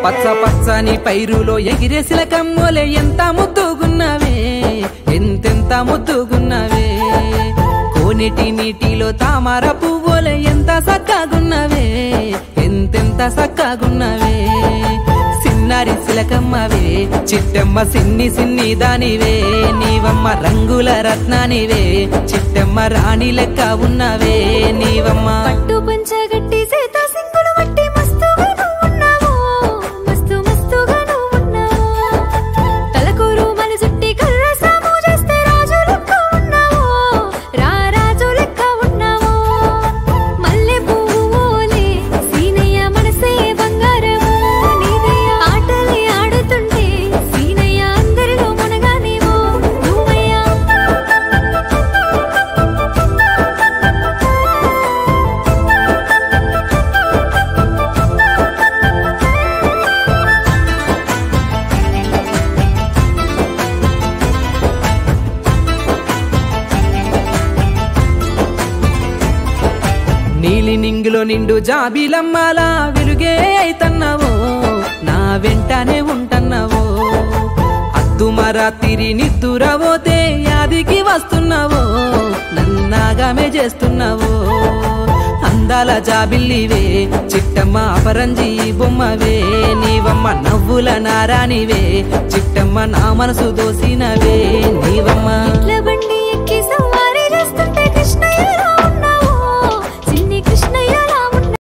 పచ్చ పచ్చని పైరులో ఎగిరే సిలకమ్మోలే ఎంత ముద్దుగున్నవే ఎంతెంత ముద్దుగున్నవే కోనేటి నీటిలో తామర పువ్వులే ఎంత సక్కగున్నవే ఎంతెంత సక్కగున్నవే సిన్నారి సిలకమ్మవే చిట్టమ్మ సిన్ని సిన్ని దానివే నీవమ్మ రంగుల రత్నానివే చిట్టమ్మ రాణి లెక్క ఉన్నవే నీవమ్మ పట్టు పంచగట్టి సేత సింగులు మట్టి మస్తుగా నువ్వున్నావు మస్తు మస్తుగా నువ్వున్నావు తలకూరు మన చుట్టి కర్ర సాము చేస్తే రాజు లెక్క ఉన్నావు రా రాజు లెక్క ఉన్నావు మల్లె పువ్వులే సీనయ్య మనసే బంగారము నీదయ్య ఆటలే ఆడుతుంటే సీనయ్య అందరిలో మనగానేమో నువ్వయ్యా నీలి నింగిలో నిండు జాబిలమ్మలా వెలుగే అయితన్నావో నా వెంటనే ఉంటన్నావో అద్దుమరాతిరి నిద్దురవోతే యాదికి వస్తున్నావో నన్నాగమే చేస్తున్నావో అందాల జాబిల్లివే చిట్టమ్మ అపరంజి బొమ్మవే నీవమ్మ నవ్వుల నారానివే చిట్టమ్మ నా మనసు దోసినవే